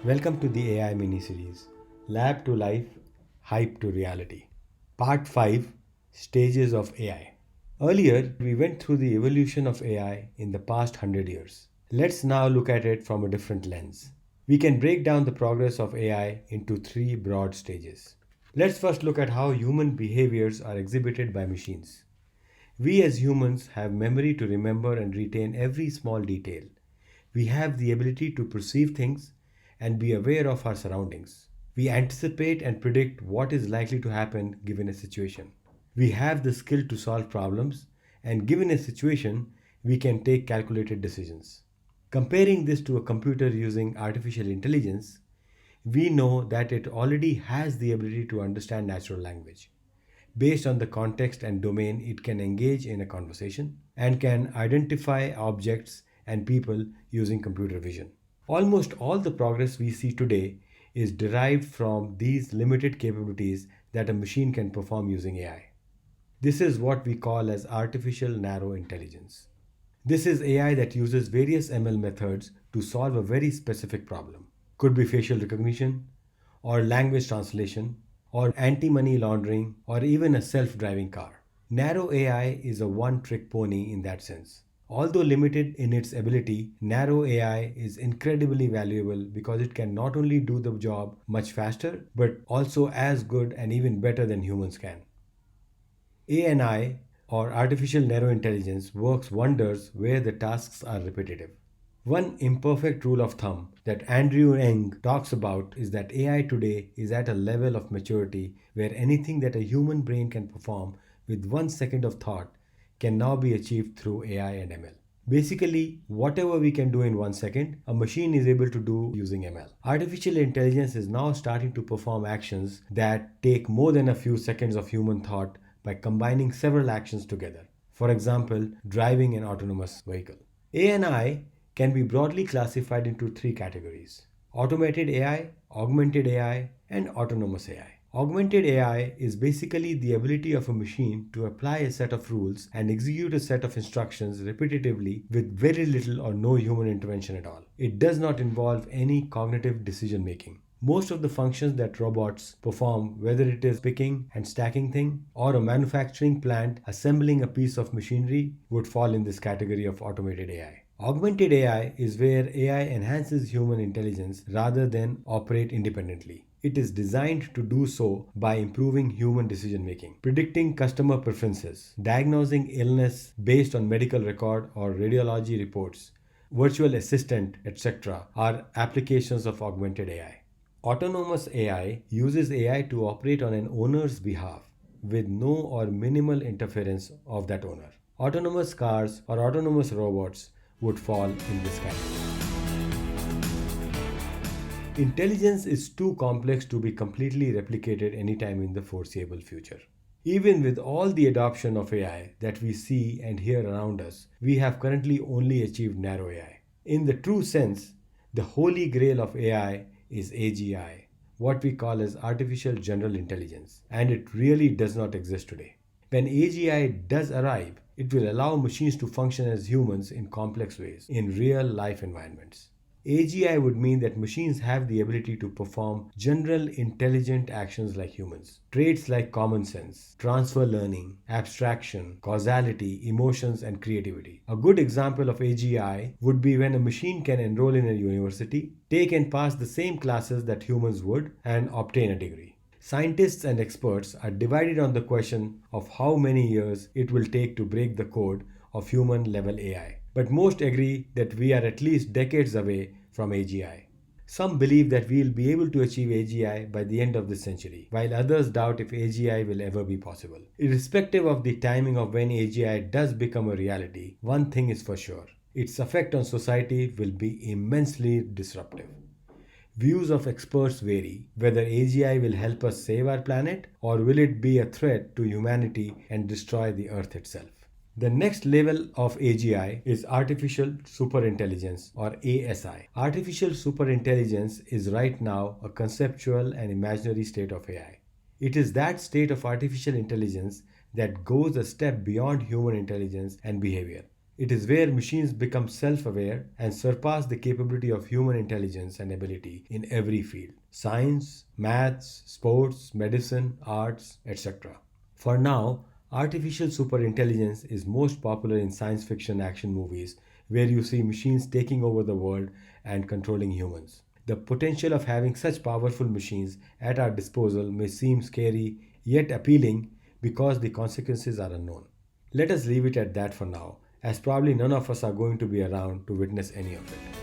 Welcome to the AI mini series Lab to Life, Hype to Reality. Part 5 Stages of AI. Earlier, we went through the evolution of AI in the past 100 years. Let's now look at it from a different lens. We can break down the progress of AI into three broad stages. Let's first look at how human behaviors are exhibited by machines. We as humans have memory to remember and retain every small detail. We have the ability to perceive things and be aware of our surroundings. We anticipate and predict what is likely to happen given a situation. We have the skill to solve problems, and given a situation, we can take calculated decisions. Comparing this to a computer using artificial intelligence, we know that it already has the ability to understand natural language. Based on the context and domain, it can engage in a conversation and can identify objects and people using computer vision. Almost all the progress we see today is derived from these limited capabilities that a machine can perform using AI. This is what we call as artificial narrow intelligence. This is AI that uses various ML methods to solve a very specific problem. Could be facial recognition, or language translation, or anti money laundering, or even a self driving car. Narrow AI is a one trick pony in that sense. Although limited in its ability, narrow AI is incredibly valuable because it can not only do the job much faster, but also as good and even better than humans can. ANI, or artificial narrow intelligence, works wonders where the tasks are repetitive. One imperfect rule of thumb that Andrew Ng talks about is that AI today is at a level of maturity where anything that a human brain can perform with 1 second of thought can now be achieved through AI and ML. Basically, whatever we can do in 1 second, a machine is able to do using ML. Artificial intelligence is now starting to perform actions that take more than a few seconds of human thought by combining several actions together. For example, driving an autonomous vehicle. ANI can be broadly classified into three categories: automated AI, augmented AI, and autonomous AI. Augmented AI is basically the ability of a machine to apply a set of rules and execute a set of instructions repetitively with very little or no human intervention at all. It does not involve any cognitive decision making. Most of the functions that robots perform, whether it is picking and stacking thing or a manufacturing plant assembling a piece of machinery, would fall in this category of automated AI. Augmented AI is where AI enhances human intelligence rather than operate independently. It is designed to do so by improving human decision making, predicting customer preferences, diagnosing illness based on medical record or radiology reports, virtual assistant, etc. are applications of augmented AI. Autonomous AI uses AI to operate on an owner's behalf with no or minimal interference of that owner. Autonomous cars or autonomous robots would fall in this category. Intelligence is too complex to be completely replicated anytime in the foreseeable future. Even with all the adoption of AI that we see and hear around us, we have currently only achieved narrow AI. In the true sense, the holy grail of AI is AGI, what we call as artificial general intelligence, and it really does not exist today. When AGI does arrive, it will allow machines to function as humans in complex ways in real life environments. AGI would mean that machines have the ability to perform general intelligent actions like humans. Traits like common sense, transfer learning, abstraction, causality, emotions, and creativity. A good example of AGI would be when a machine can enroll in a university, take and pass the same classes that humans would, and obtain a degree. Scientists and experts are divided on the question of how many years it will take to break the code of human level AI. But most agree that we are at least decades away from AGI. Some believe that we will be able to achieve AGI by the end of this century, while others doubt if AGI will ever be possible. Irrespective of the timing of when AGI does become a reality, one thing is for sure: its effect on society will be immensely disruptive. Views of experts vary whether AGI will help us save our planet or will it be a threat to humanity and destroy the Earth itself. The next level of AGI is artificial superintelligence, or ASI. Artificial superintelligence is right now a conceptual and imaginary state of AI. It is that state of artificial intelligence that goes a step beyond human intelligence and behavior. It is where machines become self aware and surpass the capability of human intelligence and ability in every field: science, maths, sports, medicine, arts, etc. For now, artificial superintelligence is most popular in science fiction action movies where you see machines taking over the world and controlling humans. The potential of having such powerful machines at our disposal may seem scary yet appealing because the consequences are unknown. Let us leave it at that for now, as probably none of us are going to be around to witness any of it.